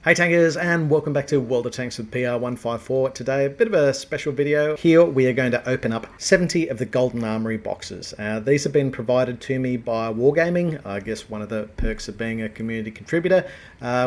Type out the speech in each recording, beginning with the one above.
Hey tankers, and welcome back to World of Tanks with pr154. Today a bit of a special video. Here we are going to open up 70 of the Golden Armory Boxes. These have been provided to me by WarGaming. I guess one of the perks of being a community contributor.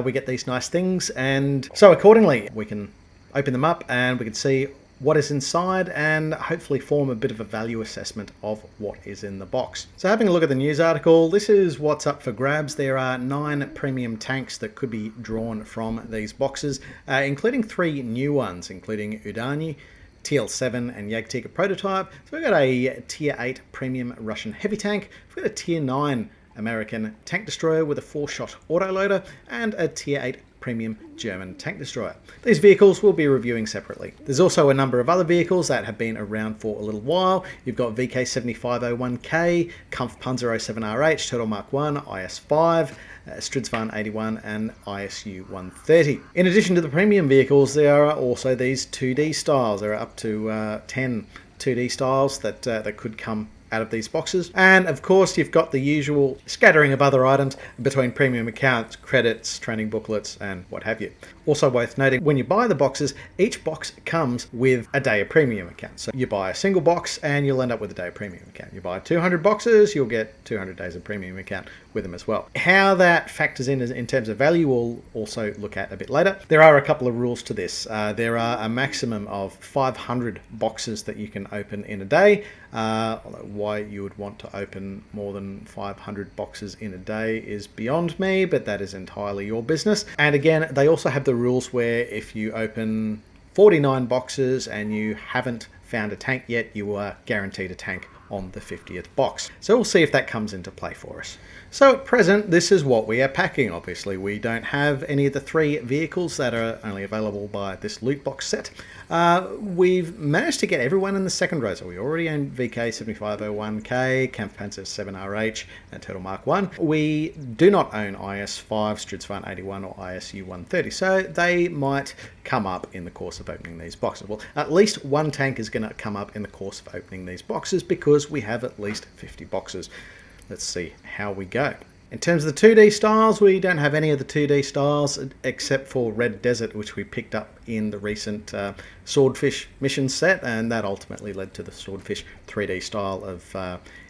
We get these nice things, and so accordingly we can open them up and we can see what is inside and hopefully form a bit of a value assessment of what is in the box. So having a look at the news article, this is what's up for grabs. There are 9 premium tanks that could be drawn from these boxes, including 3 new ones, including Udani, TL7 and Yagtika prototype. So we've got a tier 8 premium Russian heavy tank, we've got a tier 9 American tank destroyer with a 4-shot autoloader, and a tier 8 premium German tank destroyer. These vehicles we'll be reviewing separately. There's also a number of other vehicles that have been around for a little while. You've got VK7501K, Kampfpanzer 07RH, Turtle Mark 1, IS-5, Stridsvagn 81 and ISU 130. In addition to the premium vehicles, there are also these 2D styles. There are up to 10 2D styles that could come out of these boxes, and of course you've got the usual scattering of other items between premium accounts, credits, training booklets and what have you. Also worth noting, when you buy the boxes, each box comes with a day of premium account. So you buy a single box and you'll end up with a day of premium account. You buy 200 boxes, you'll get 200 days of premium account with them as well. How that factors in terms of value we'll also look at a bit later. There are a couple of rules to this. There are a maximum of 500 boxes that you can open in a day. Why you would want to open more than 500 boxes in a day is beyond me, but that is entirely your business. And again, they also have the rules where if you open 49 boxes and you haven't found a tank yet, you are guaranteed a tank on the 50th box. So we'll see if that comes into play for us. So at present, this is what we are packing. Obviously, we don't have any of the 3 vehicles that are only available by this loot box set. We've managed to get everyone in the second row. So we already own VK7501K, Kampfpanzer 07RH, and Turtle Mark 1. We do not own IS-5, Stridsvagn 81, or ISU 130. So they might come up in the course of opening these boxes. Well, at least one tank is going to come up in the course of opening these boxes because we have at least 50 boxes. Let's see how we go. In terms of the 2D styles, we don't have any of the 2D styles except for Red Desert, which we picked up in the recent Swordfish mission set, and that ultimately led to the Swordfish 3D style of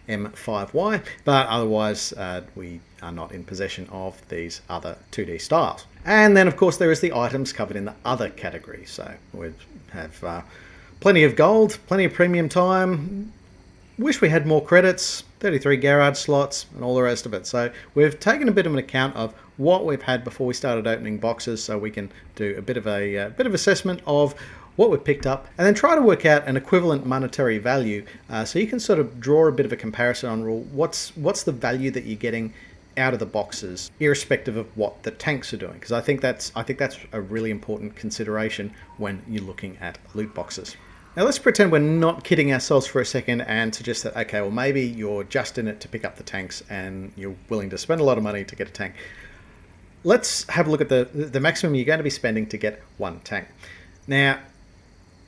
M5Y, but otherwise we are not in possession of these other 2D styles. And then of course there is the items covered in the other category. So we have plenty of gold, plenty of premium time. Wish we had more credits, 33 garage slots and all the rest of it. So we've taken a bit of an account of what we've had before we started opening boxes, so we can do a bit of assessment of what we've picked up and then try to work out an equivalent monetary value, so you can sort of draw a bit of a comparison on what's the value that you're getting out of the boxes, irrespective of what the tanks are doing, because I think that's a really important consideration when you're looking at loot boxes. Now let's pretend we're not kidding ourselves for a second and suggest that, okay, well maybe you're just in it to pick up the tanks and you're willing to spend a lot of money to get a tank. Let's have a look at the maximum you're going to be spending to get one tank. Now,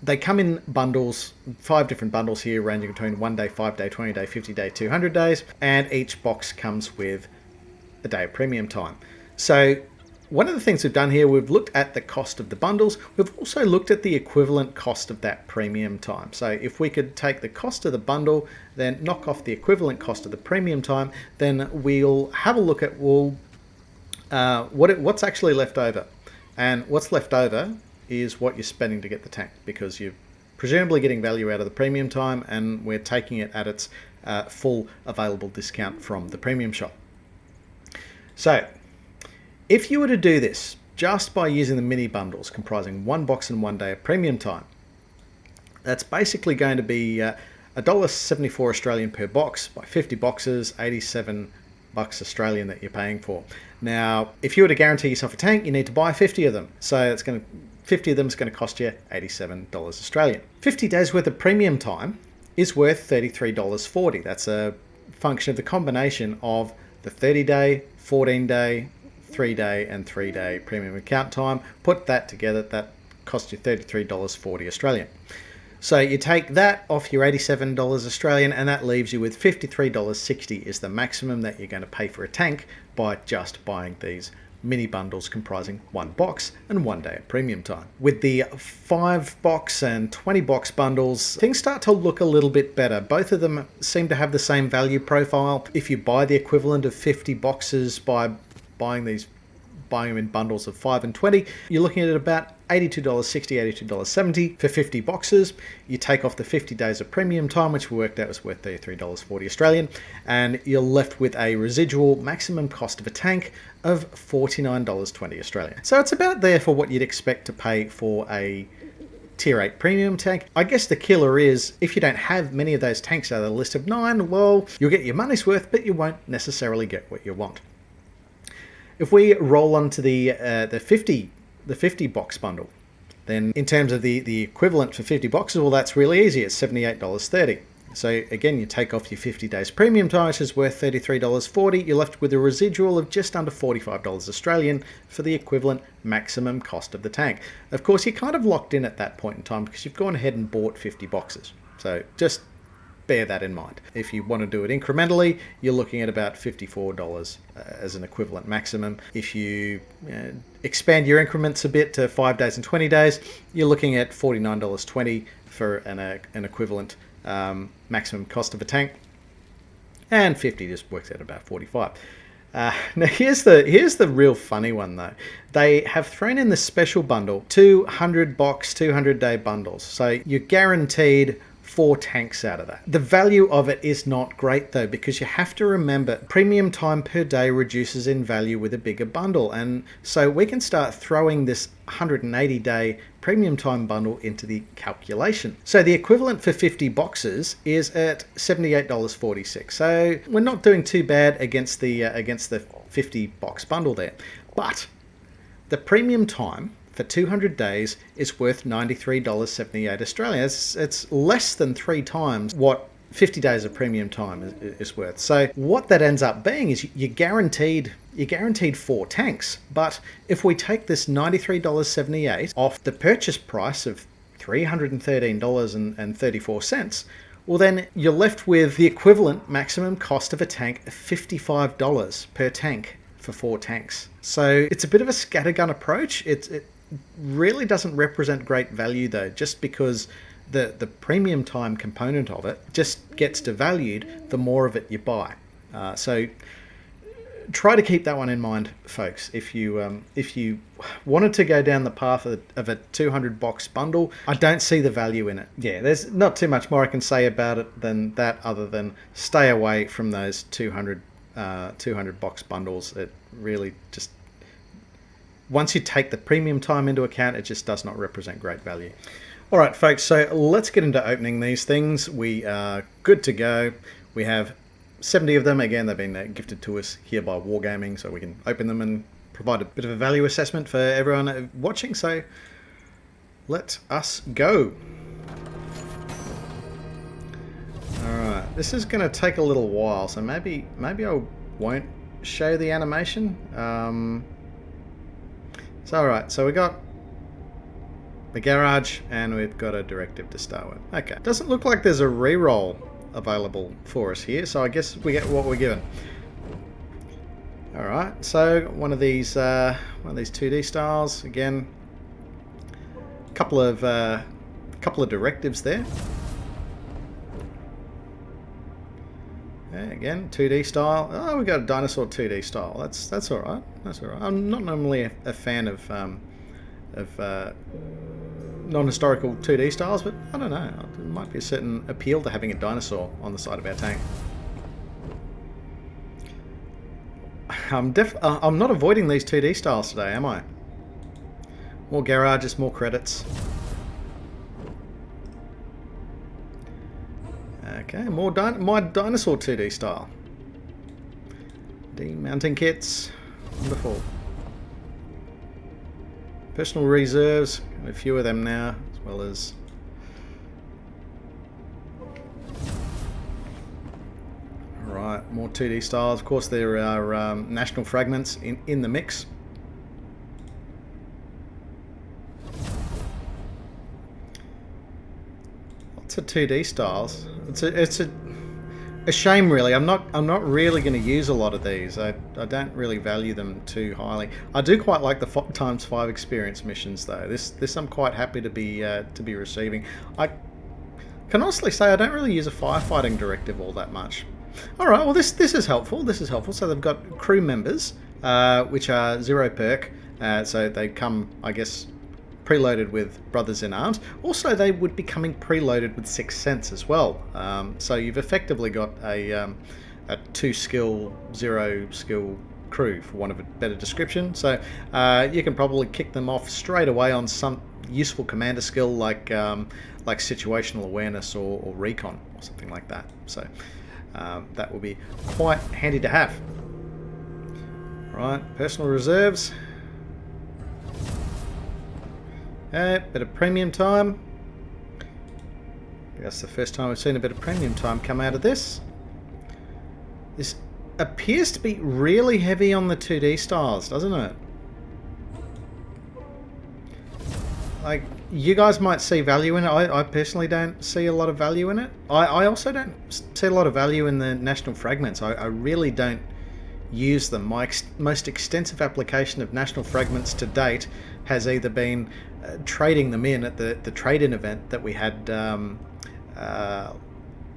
they come in bundles, 5 different bundles here, ranging between 1 day, 5 day, 20 day, 50 day, 200 days, and each box comes with a day of premium time. So one of the things we've done here, we've looked at the cost of the bundles. We've also looked at the equivalent cost of that premium time. So if we could take the cost of the bundle, then knock off the equivalent cost of the premium time, then we'll have a look at what's actually left over. And what's left over is what you're spending to get the tank, because you're presumably getting value out of the premium time and we're taking it at its full available discount from the premium shop. So if you were to do this just by using the mini bundles comprising 1 box and 1 day of premium time, that's basically going to be $1.74 Australian per box. By 50 boxes, 87 bucks Australian that you're paying for. Now, if you were to guarantee yourself a tank, you need to buy 50 of them. So 50 of them is going to cost you $87 Australian. 50 days worth of premium time is worth $33.40. That's a function of the combination of the 30-day, 14-day, 3-day and 3-day premium account time. Put that together, that costs you $33.40 Australian. So you take that off your $87 Australian and that leaves you with $53.60 is the maximum that you're going to pay for a tank by just buying these mini bundles comprising 1 box and 1 day of premium time. With the 5 box and 20 box bundles, things start to look a little bit better. Both of them seem to have the same value profile. If you buy the equivalent of 50 boxes by buying them in bundles of 5 and 20, you're looking at about $82.60, $82.70 for 50 boxes. You take off the 50 days of premium time, which we worked out was worth $33.40 Australian, and you're left with a residual maximum cost of a tank of $49.20 Australian. So it's about there for what you'd expect to pay for a Tier 8 premium tank. I guess the killer is, if you don't have many of those tanks out of the list of 9, well, you'll get your money's worth, but you won't necessarily get what you want. If we roll onto the 50 box bundle, then in terms of the equivalent for 50 boxes, well, that's really easy. It's $78.30. So again, you take off your 50 days premium time, which is worth $33.40. You're left with a residual of just under $45 Australian for the equivalent maximum cost of the tank. Of course, you're kind of locked in at that point in time because you've gone ahead and bought 50 boxes. So just bear that in mind. If you want to do it incrementally, you're looking at about $54 as an equivalent maximum. If you expand your increments a bit to 5 days and 20 days, you're looking at $49.20 for an equivalent maximum cost of a tank, and 50 just works out about 45. Now here's the real funny one though. They have thrown in the special bundle, 200 box, 200 day bundles. So you're guaranteed 4 tanks out of that. The value of it is not great though, because you have to remember premium time per day reduces in value with a bigger bundle, and so we can start throwing this 180 day premium time bundle into the calculation. So the equivalent for 50 boxes is at $78.46. So we're not doing too bad against the 50 box bundle there, but the premium time for 200 days is worth $93.78 Australian. It's less than 3 times what 50 days of premium time is worth. So what that ends up being is you're guaranteed 4 tanks. But if we take this $93.78 off the purchase price of $313.34, well then you're left with the equivalent maximum cost of a tank of $55 per tank for 4 tanks. So it's a bit of a scattergun approach. It really doesn't represent great value though, just because the premium time component of it just gets devalued the more of it you buy. So try to keep that one in mind, folks. If you wanted to go down the path of a 200 box bundle, I don't see the value in it. Yeah, there's not too much more I can say about it than that, other than stay away from those 200 box bundles. It really just, once you take the premium time into account, it just does not represent great value. All right, folks, so let's get into opening these things. We are good to go. We have 70 of them. Again, they've been gifted to us here by WarGaming, so we can open them and provide a bit of a value assessment for everyone watching. So let us go. All right, this is going to take a little while, so maybe I won't show the animation. So all right, so we got the garage and we've got a directive to start with. Okay, doesn't look like there's a reroll available for us here, so I guess we get what we're given. All right, so one of these 2D styles again. Couple of directives there. Yeah, again, 2D style. Oh, we got a dinosaur 2D style. That's all right. That's all right. I'm not normally a fan of non-historical 2D styles, but I don't know. There might be a certain appeal to having a dinosaur on the side of our tank. I'm not avoiding these 2D styles today, am I? More garages, more credits. Okay, more my dinosaur 2D style. Demounting kits. Wonderful. Personal reserves. A few of them now, as well as... Alright, more 2D styles. Of course, there are national fragments in the mix. Lots of 2D styles. a shame, really. I'm not really going to use a lot of these. I don't really value them too highly. I do quite like the ×5 experience missions, though. This I'm quite happy to be receiving. I can honestly say I don't really use a firefighting directive all that much. All right, well this is helpful. This is helpful. So they've got crew members, which are 0 perk. So they come, I guess, preloaded with Brothers in Arms. Also, they would be coming preloaded with 6th Sense as well. So you've effectively got a 2 skill, 0 skill crew, for want of a better description. So you can probably kick them off straight away on some useful commander skill like situational awareness or recon or something like that. So that will be quite handy to have. Right, personal reserves. Bit of premium time. That's the first time we've seen a bit of premium time come out of this. This appears to be really heavy on the 2D styles, doesn't it? Like, you guys might see value in it. I personally don't see a lot of value in it. I also don't see a lot of value in the national fragments. I really don't use them. My most extensive application of national fragments to date has either been trading them in at the trade-in event that we had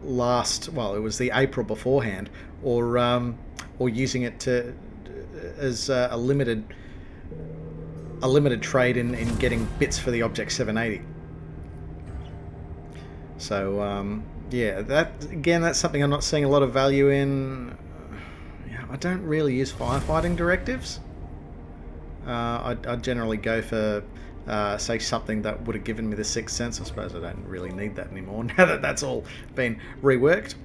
well, it was the April beforehand, or using it as a limited trade in getting bits for the Object 780. So yeah, that's something I'm not seeing a lot of value in. I don't really use firefighting directives. I generally go for, say, something that would have given me the 6th Sense. I suppose I don't really need that anymore now that that's all been reworked.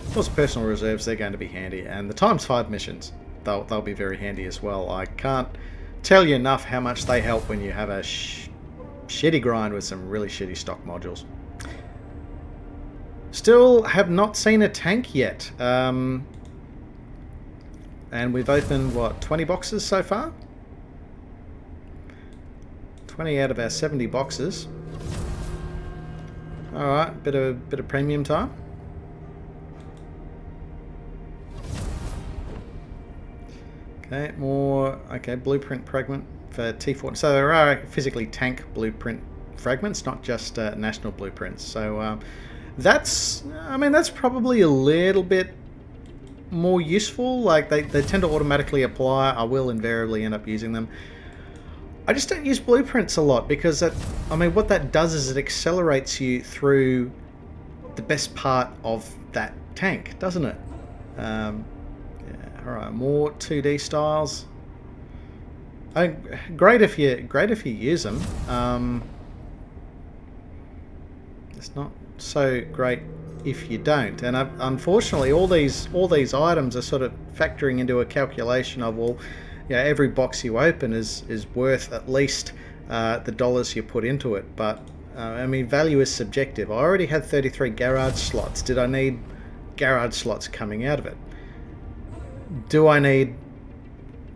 Of course, personal reserves, they're going to be handy. And the ×5 missions, they'll be very handy as well. I can't tell you enough how much they help when you have a shitty grind with some really shitty stock modules. Still have not seen a tank yet. And we've opened, what, 20 boxes so far? 20 out of our 70 boxes. Alright, bit of premium time. Okay, blueprint fragment for T4. So there are physically tank blueprint fragments, not just national blueprints. So that's probably a little bit more useful. Like they tend to automatically apply. I will invariably end up using them. I just don't use blueprints a lot because what that does is it accelerates you through the best part of that tank, doesn't it? Yeah, all right, more 2D styles. Great if you use them. It's not so great if you don't, and unfortunately all these items are sort of factoring into a calculation of, well, every box you open is worth at least the dollars you put into it. But value is subjective. I already had 33 garage slots. Did I need garage slots coming out of it? Do I need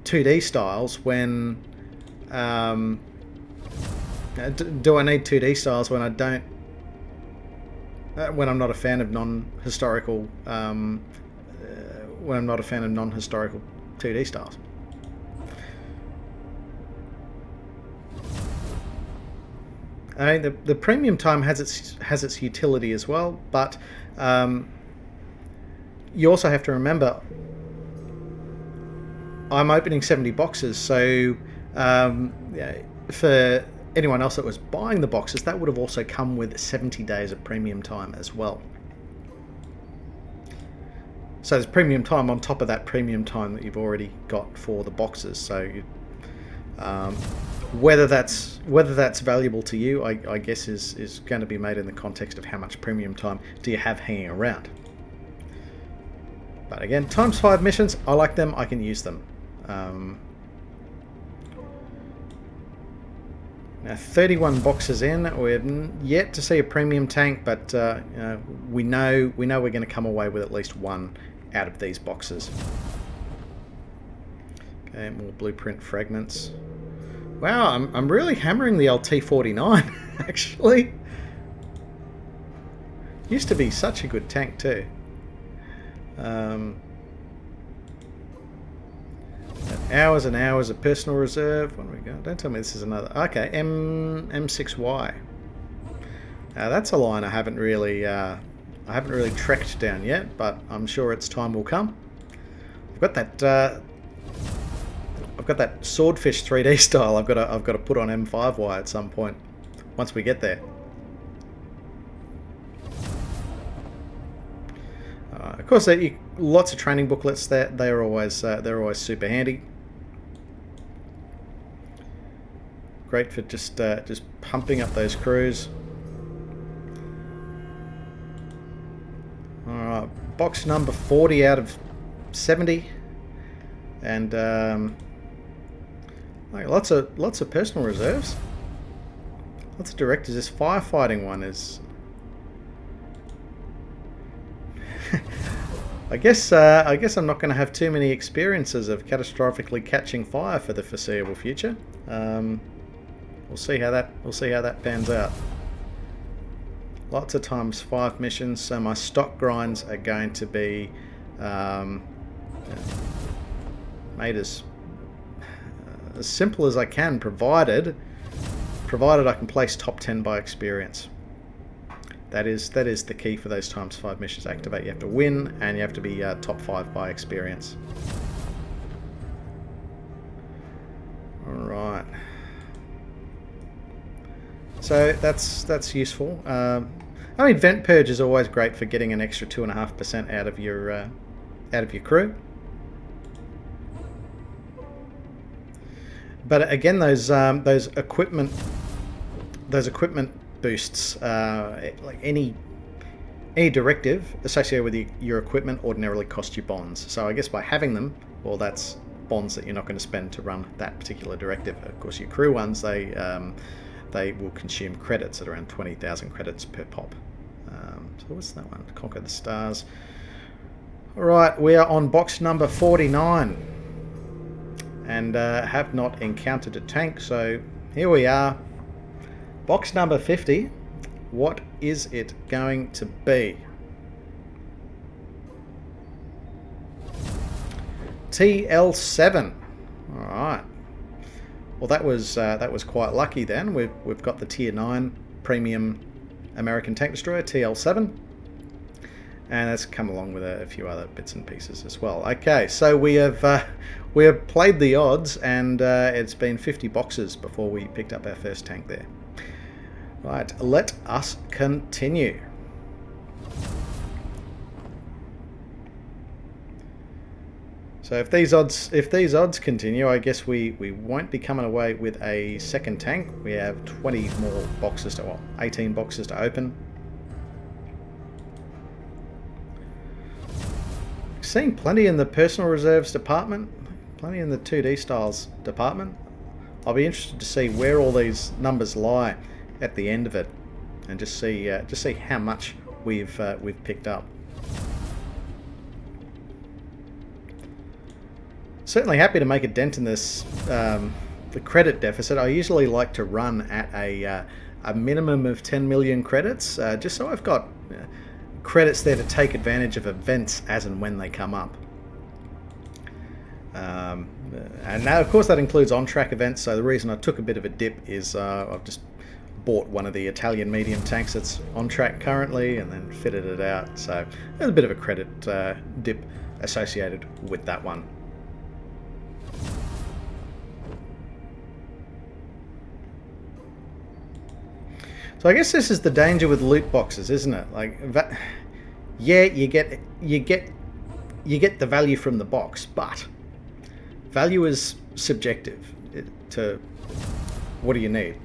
2D styles when do I need 2D styles when I don't when I'm not a fan of non-historical when I'm not a fan of non-historical 2D styles? The premium time has its utility as well, but you also have to remember I'm opening 70 boxes, so for anyone else that was buying the boxes, that would have also come with 70 days of premium time as well. So there's premium time on top of that premium time that you've already got for the boxes. So whether that's valuable to you, I guess is going to be made in the context of how much premium time do you have hanging around. But again, ×5 missions, I like them, I can use them. Now 31 boxes in, we're yet to see a premium tank, but we know we're going to come away with at least one out of these boxes. Okay, more blueprint fragments. Wow, I'm really hammering the old T49 actually. Used to be such a good tank too. Hours and hours of personal reserve. What do we got? Don't tell me this is another. Okay, M6Y. That's a line I haven't really trekked down yet, but I'm sure its time will come. I've got that swordfish 3D style. I've got to put on M5Y at some point once we get there. Of course, lots of training booklets. They're always super handy. Great for just pumping up those crews. All right, box number 40 out of 70, and lots of personal reserves. Lots of directors. This firefighting one is. I guess I'm not going to have too many experiences of catastrophically catching fire for the foreseeable future. We'll see how that pans out. Lots of times 5 missions, so my stock grinds are going to be made as simple as I can, provided I can place top 10 by experience. That is the key for those times 5 missions activate. You have to win, and you have to be top 5 by experience. Alright. So that's useful. I mean, vent purge is always great for getting an extra 2.5% out of your crew. But again, those equipment boosts, like any directive associated with your equipment ordinarily cost you bonds. So I guess by having them, well, that's bonds that you're not going to spend to run that particular directive. Of course, your crew ones, they will consume credits at around 20,000 credits per pop. So what's that one? Conquer the Stars. All right, we are on box number 49, and have not encountered a tank. So here we are. Box number 50, what is it going to be? TL7. All right. Well, that was quite lucky then. We've got the Tier 9 premium American tank destroyer TL7, and that's come along with a few other bits and pieces as well. Okay, so we have played the odds, and it's been 50 boxes before we picked up our first tank there. Right, let us continue. So if these odds continue, I guess we won't be coming away with a second tank. We have 20 more boxes well, 18 boxes to open. Seen plenty in the personal reserves department, plenty in the 2D styles department. I'll be interested to see where all these numbers lie at the end of it, and just see how much we've picked up. Certainly happy to make a dent in this the credit deficit. I usually like to run at a minimum of 10 million credits, just so I've got credits there to take advantage of events as and when they come up. And now, of course, that includes on-track events. So the reason I took a bit of a dip is I've just bought one of the Italian medium tanks that's on track currently, and then fitted it out. So there's a bit of a credit dip associated with that one. So I guess this is the danger with loot boxes, isn't it? Like, yeah, you get the value from the box, but value is subjective to what do you need.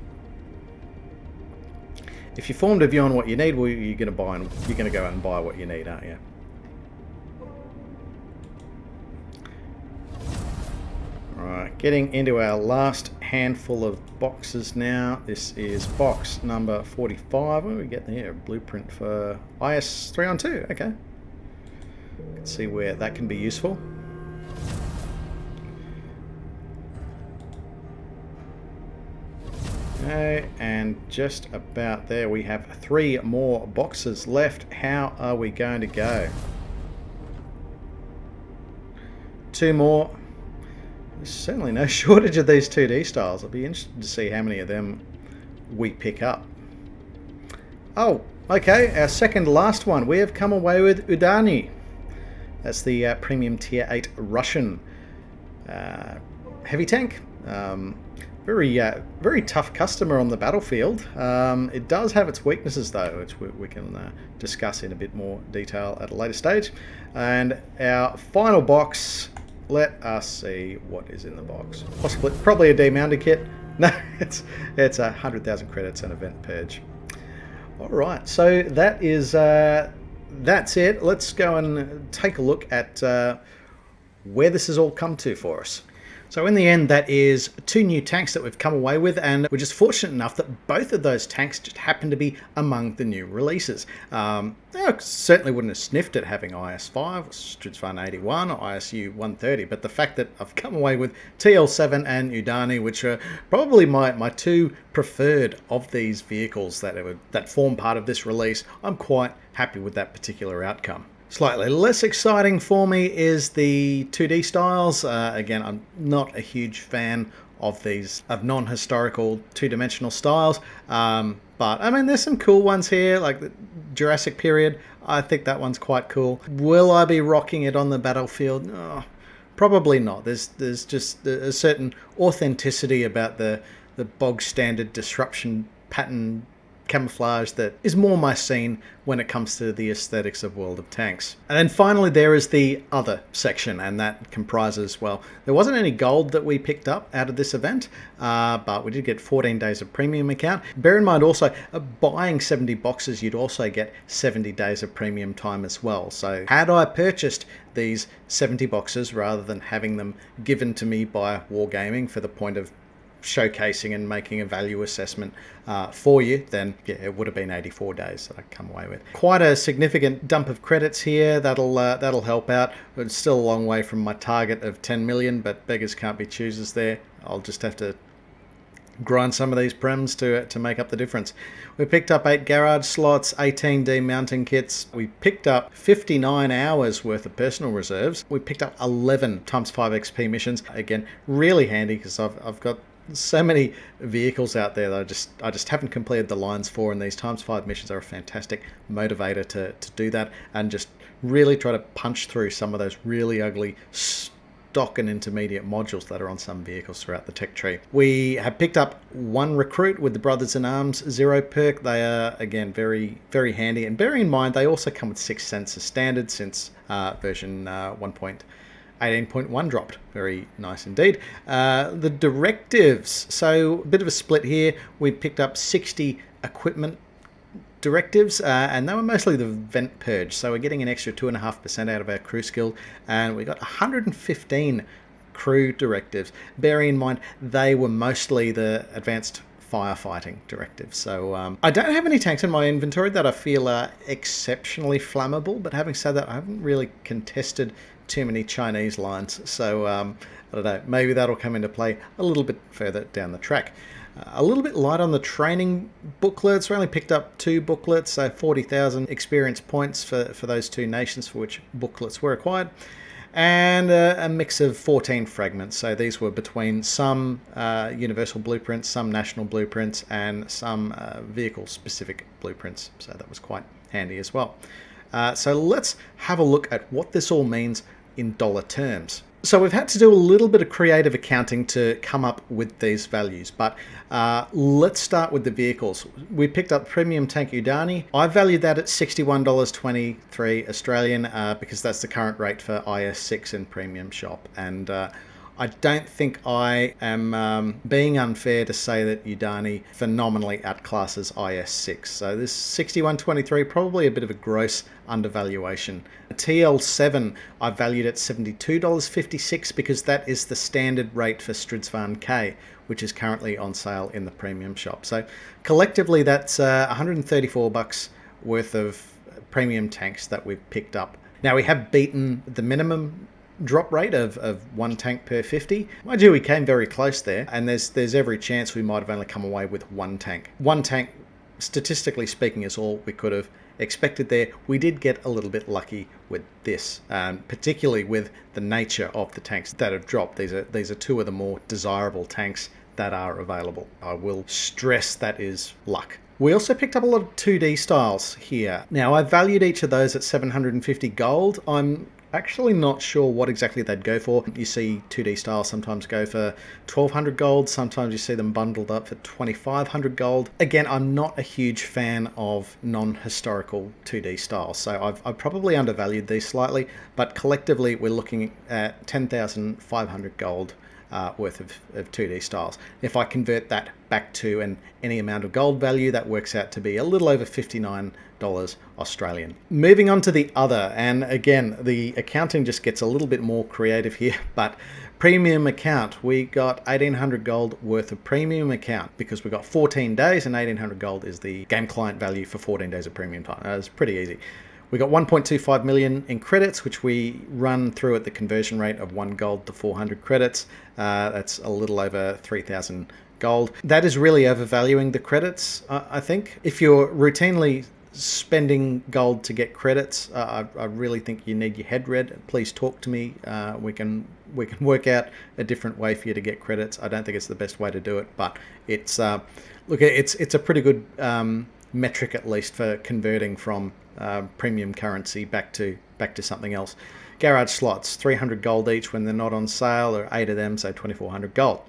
If you formed a view on what you need, well, you're going to go and buy what you need, aren't you? Alright, getting into our last handful of boxes now. This is box number 45. What do we get here? Blueprint for IS 3-on-2. Okay. Let's see where that can be useful. Okay, and just about there, we have 3 more boxes left. How are we going to go? 2 more. There's certainly no shortage of these 2D styles. I'll be interested to see how many of them we pick up. Oh, okay, our second last one. We have come away with Udani. That's the premium tier 8 Russian heavy tank. Very tough customer on the battlefield. It does have its weaknesses though, which we can discuss in a bit more detail at a later stage. And our final box, let us see what is in the box. Probably a demounted kit. No, it's 100,000 credits and event purge. All right, so that is that's it. Let's go and take a look at where this has all come to for us. So in the end, that is 2 new tanks that we've come away with, and we're just fortunate enough that both of those tanks just happen to be among the new releases. I certainly wouldn't have sniffed at having IS-5, Stridsvan 81, or ISU 130, but the fact that I've come away with TL7 and Udani, which are probably my 2 preferred of these vehicles that form part of this release, I'm quite happy with that particular outcome. Slightly less exciting for me is the 2D styles. Again, I'm not a huge fan of these non-historical 2-dimensional styles. But I mean, there's some cool ones here, like the Jurassic period. I think that one's quite cool. Will I be rocking it on the battlefield? Oh, probably not. There's just a certain authenticity about the bog standard disruption pattern camouflage that is more my scene when it comes to the aesthetics of World of Tanks. And then finally there is the other section, and that comprises, well, there wasn't any gold that we picked up out of this event, but we did get 14 days of premium account. Bear in mind also, buying 70 boxes, you'd also get 70 days of premium time as well. So had I purchased these 70 boxes rather than having them given to me by WarGaming for the point of showcasing and making a value assessment for you, then yeah, it would have been 84 days that I come away with. Quite a significant dump of credits here. That'll help out. It's still a long way from my target of 10 million, but beggars can't be choosers there. I'll just have to grind some of these prems to make up the difference. We picked up 8 garage slots, 18 demounting kits. We picked up 59 hours worth of personal reserves. We picked up 11 ×5 XP missions. Again, really handy because I've got so many vehicles out there that I just haven't completed the lines for, and these ×5 missions are a fantastic motivator to do that and just really try to punch through some of those really ugly stock and intermediate modules that are on some vehicles throughout the tech tree. We have picked up 1 recruit with the Brothers in Arms 0 perk. They are, again, very, very handy. And bearing in mind, they also come with 6 cents as standard since version 1.18.1 dropped. Very nice indeed. The directives. So a bit of a split here. We picked up 60 equipment directives, and they were mostly the vent purge, so we're getting an extra 2.5% out of our crew skill, and we got 115 crew directives. Bearing in mind they were mostly the advanced firefighting directives. So I don't have any tanks in my inventory that I feel are exceptionally flammable, but having said that, I haven't really contested too many Chinese lines, so I don't know, maybe that'll come into play a little bit further down the track. A little bit light on the training booklets. We only picked up 2 booklets, so 40,000 experience points for those 2 nations for which booklets were acquired, and a mix of 14 fragments. So these were between some universal blueprints, some national blueprints, and some vehicle-specific blueprints. So that was quite handy as well. So let's have a look at what this all means in dollar terms. So we've had to do a little bit of creative accounting to come up with these values, but let's start with the vehicles. We picked up Premium Tank Udani. I valued that at $61.23 Australian because that's the current rate for IS6 in Premium Shop, and I don't think I am being unfair to say that Udani phenomenally outclasses IS6. So this 61.23, probably a bit of a gross undervaluation. TL7 I valued at $72.56 because that is the standard rate for Stridsvan K, which is currently on sale in the Premium Shop. So collectively that's 134 bucks worth of premium tanks that we've picked up. Now we have beaten the minimum drop rate of 1 tank per 50. Mind you, we came very close there, and there's every chance we might have only come away with 1 tank. 1 tank, statistically speaking, is all we could have expected there. We did get a little bit lucky with this, particularly with the nature of the tanks that have dropped. These are 2 of the more desirable tanks that are available. I will stress that is luck. We also picked up a lot of 2D styles here. Now, I valued each of those at 750 gold. I'm actually not sure what exactly they'd go for. You see 2D styles sometimes go for 1200 gold, sometimes you see them bundled up for 2500 gold. Again, I'm not a huge fan of non-historical 2D styles, so I've probably undervalued these slightly, but collectively we're looking at 10,500 gold worth of 2D styles. If I convert that back to any amount of gold value, that works out to be a little over $59 Australian. Moving on to the other, and again, the accounting just gets a little bit more creative here, but premium account, we got 1800 gold worth of premium account because we got 14 days, and 1800 gold is the game client value for 14 days of premium time. It's pretty easy. We got 1.25 million in credits, which we run through at the conversion rate of 1 gold to 400 credits. That's a little over 3,000 gold. That is really overvaluing the credits, I think. If you're routinely spending gold to get credits, I really think you need your head read. Please talk to me. We can work out a different way for you to get credits. I don't think it's the best way to do it, but it's look, it's a pretty good metric, at least, for converting from premium currency back to something else. Garage slots, 300 gold each when they're not on sale, or 8 of them, so 2400 gold.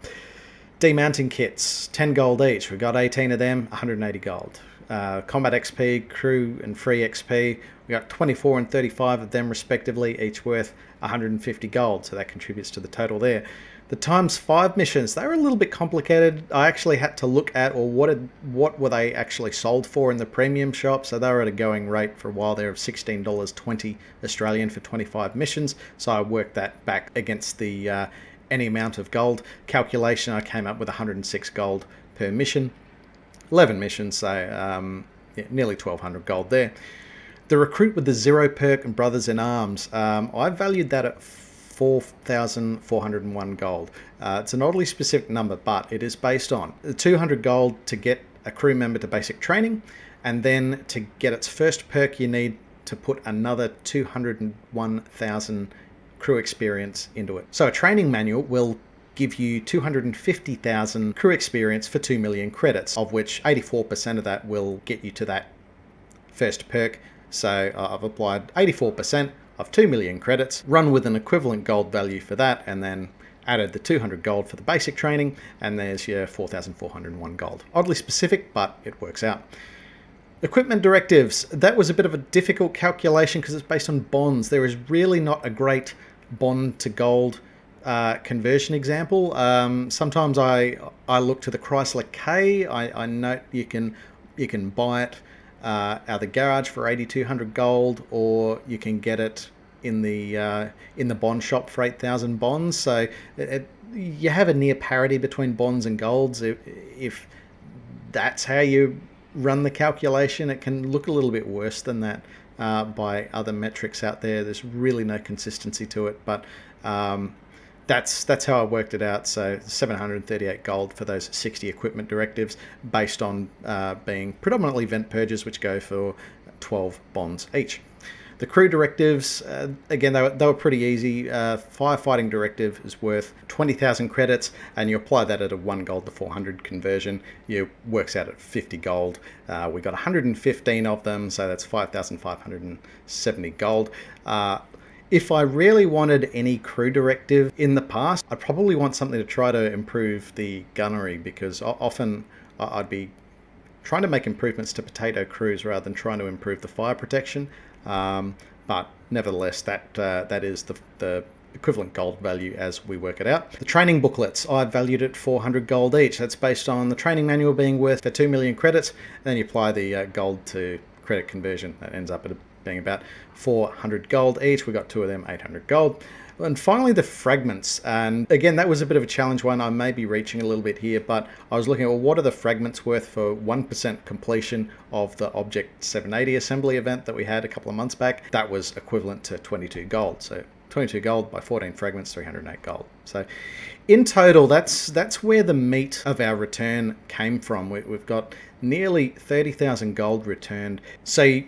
Demounting kits, 10 gold each. We got 18 of them, 180 gold. Combat XP, crew and free XP, we got 24 and 35 of them respectively, each worth 150 gold, so that contributes to the total there. The ×5 missions, they were a little bit complicated. I actually had to look at, or what were they actually sold for in the premium shop. So they were at a going rate for a while there of $16.20 Australian for 25 missions. So I worked that back against the any amount of gold calculation. I came up with 106 gold per mission. 11 missions, so yeah, nearly 1200 gold there. The recruit with the 0 perk and Brothers in Arms, I valued that at 4,401 gold. It's an oddly specific number, but it is based on 200 gold to get a crew member to basic training, and then to get its first perk you need to put another 201,000 crew experience into it. So a training manual will give you 250,000 crew experience for 2 million credits, of which 84% of that will get you to that first perk. So I've applied 84% of 2 million credits, run with an equivalent gold value for that, and then added the 200 gold for the basic training, and there's your 4,401 gold. Oddly specific, but it works out. Equipment directives, that was a bit of a difficult calculation because it's based on bonds. There is really not a great bond to gold conversion example. Sometimes I look to the Chrysler K. I note you can buy it out of the garage for 8,200 gold, or you can get it in the bond shop for 8,000 bonds. So you have a near parity between bonds and golds. If that's how you run the calculation, it can look a little bit worse than that by other metrics out there. There's really no consistency to it, but that's how I worked it out. So 738 gold for those 60 equipment directives, based on being predominantly vent purges, which go for 12 bonds each. The crew directives, again, they were pretty easy. Firefighting directive is worth 20,000 credits, and you apply that at a 1 gold to 400 conversion. It works out at 50 gold. We got 115 of them, so that's 5,570 gold. If I really wanted any crew directive in the past, I'd probably want something to try to improve the gunnery, because often I'd be trying to make improvements to potato crews rather than trying to improve the fire protection. But nevertheless, that is the equivalent gold value as we work it out. The training booklets, I valued at 400 gold each. That's based on the training manual being worth for 2 million credits. And then you apply the gold to credit conversion. That ends up at being about 400 gold each. We got 2 of them, 800 gold. And finally, the fragments. And again, that was a bit of a challenge one. I may be reaching a little bit here, but I was looking at, well, what are the fragments worth for 1% completion of the Object 780 assembly event that we had a couple of months back? That was equivalent to 22 gold. So 22 gold by 14 fragments, 308 gold. So in total, that's where the meat of our return came from. We've got nearly 30,000 gold returned. So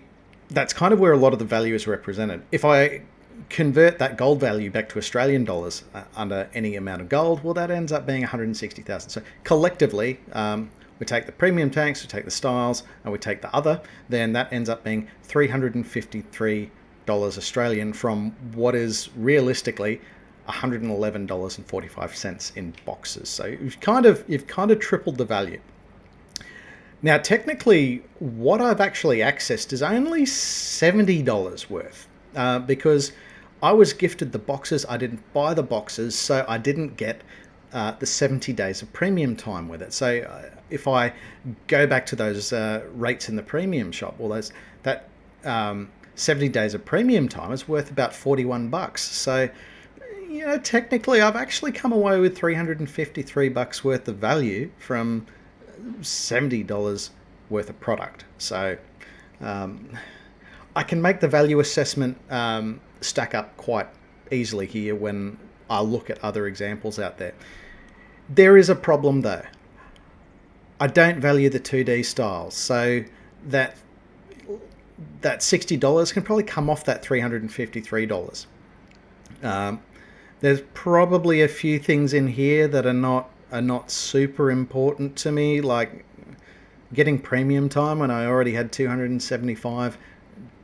that's kind of where a lot of the value is represented. If I convert that gold value back to Australian dollars under any amount of gold, well, that ends up being 160,000. So collectively, we take the premium tanks, we take the styles, and we take the other, then that ends up being $353 Australian from what is realistically $111.45 in boxes. So you've kind of tripled the value. Now, technically, what I've actually accessed is only $70 worth because I was gifted the boxes. I didn't buy the boxes, so I didn't get the 70 days of premium time with it. So if I go back to those rates in the premium shop, well, that 70 days of premium time is worth about 41 bucks. So, you know, technically I've actually come away with 353 bucks worth of value from $70 worth of product. So I can make the value assessment stack up quite easily here when I look at other examples out there. There is a problem though. I don't value the 2D styles, so that $60 can probably come off that $353. There's probably a few things in here that are not super important to me, like getting premium time when I already had 275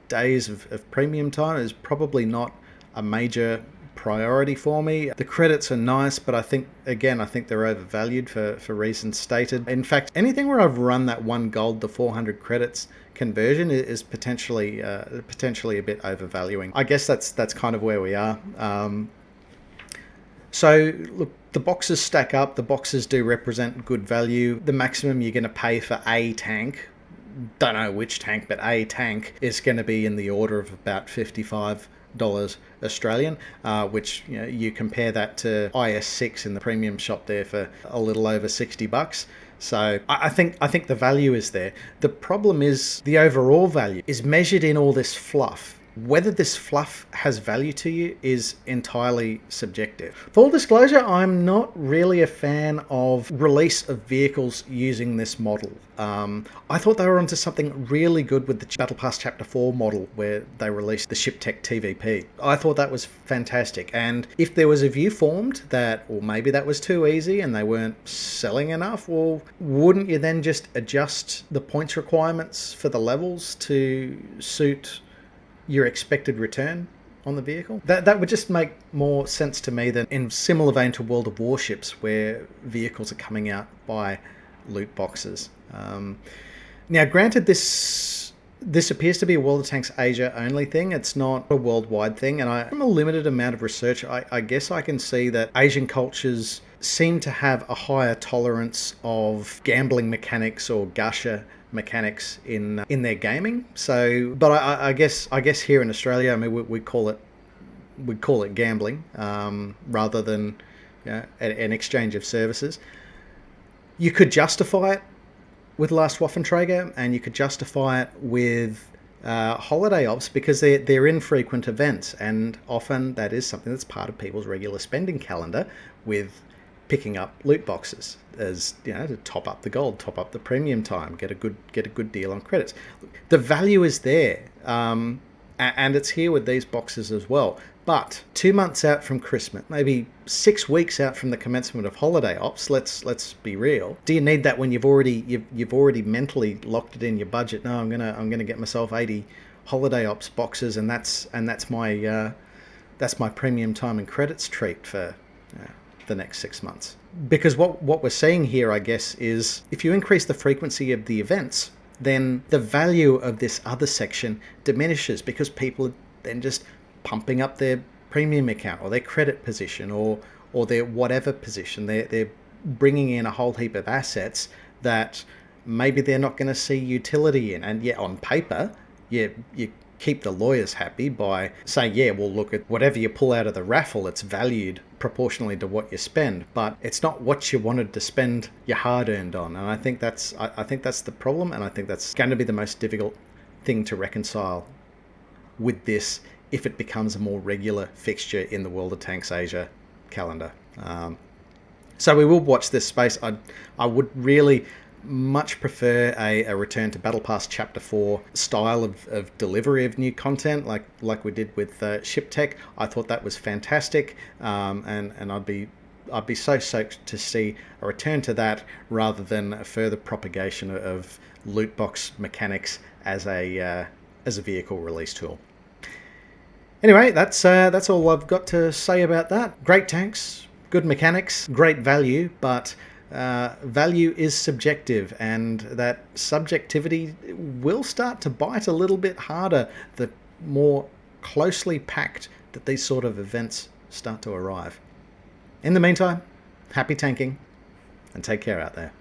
days of premium time is probably not a major priority for me. The credits are nice, but I think they're overvalued for reasons stated. In fact, anything where I've run that 1 gold to 400 credits conversion is potentially a bit overvaluing. I guess that's kind of where we are. So look, the boxes stack up. The boxes do represent good value. The maximum you're going to pay for a tank, don't know which tank, but a tank is going to be in the order of about $55 Australian, which, you know, you compare that to IS6 in the premium shop there for a little over 60 bucks. So I think the value is there. The problem is the overall value is measured in all this fluff. Whether this fluff has value to you is entirely subjective. Full disclosure, I'm not really a fan of release of vehicles using this model. I thought they were onto something really good with the Battle Pass Chapter 4 model where they released the Ship Tech TVP. I thought that was fantastic. And if there was a view formed that, or maybe that was too easy and they weren't selling enough, well, wouldn't you then just adjust the points requirements for the levels to suit your expected return on the vehicle? That would just make more sense to me than in similar vein to World of Warships, where vehicles are coming out by loot boxes. Now, granted, this appears to be a World of Tanks Asia only thing. It's not a worldwide thing, and from a limited amount of research, I guess I can see that Asian cultures seem to have a higher tolerance of gambling mechanics or gacha mechanics in their gaming. So, but I guess here in Australia, I mean, we call it gambling rather than, you know, an exchange of services. You could justify it with Last Waffenträger, and you could justify it with holiday ops because they're infrequent events, and often that is something that's part of people's regular spending calendar, with picking up loot boxes, as you know, to top up the gold, top up the premium time, get a good deal on credits. The value is there, and it's here with these boxes as well. But 2 months out from Christmas, maybe 6 weeks out from the commencement of holiday ops, let's be real. Do you need that when you've already mentally locked it in your budget? No, I'm gonna get myself 80 holiday ops boxes, and that's my premium time and credits treat for the next 6 months. Because what we're seeing here, I guess, is if you increase the frequency of the events, then the value of this other section diminishes, because people are then just pumping up their premium account or their credit position or their whatever position. They're bringing in a whole heap of assets that maybe they're not going to see utility in. And yet on paper, you keep the lawyers happy by saying, yeah, well, look, at whatever you pull out of the raffle, it's valued proportionally to what you spend, but it's not what you wanted to spend your hard-earned on. And I think that's the problem, and I think that's going to be the most difficult thing to reconcile with this if it becomes a more regular fixture in the World of Tanks Asia calendar. So we will watch this space. I would really much prefer a return to Battle Pass Chapter 4 style of delivery of new content, like we did with Ship Tech. I thought that was fantastic, and I'd be so stoked to see a return to that rather than a further propagation of loot box mechanics as a vehicle release tool. Anyway, that's all I've got to say about that. Great tanks, good mechanics, great value, but value is subjective, and that subjectivity will start to bite a little bit harder the more closely packed that these sort of events start to arrive. In the meantime, happy tanking, and take care out there.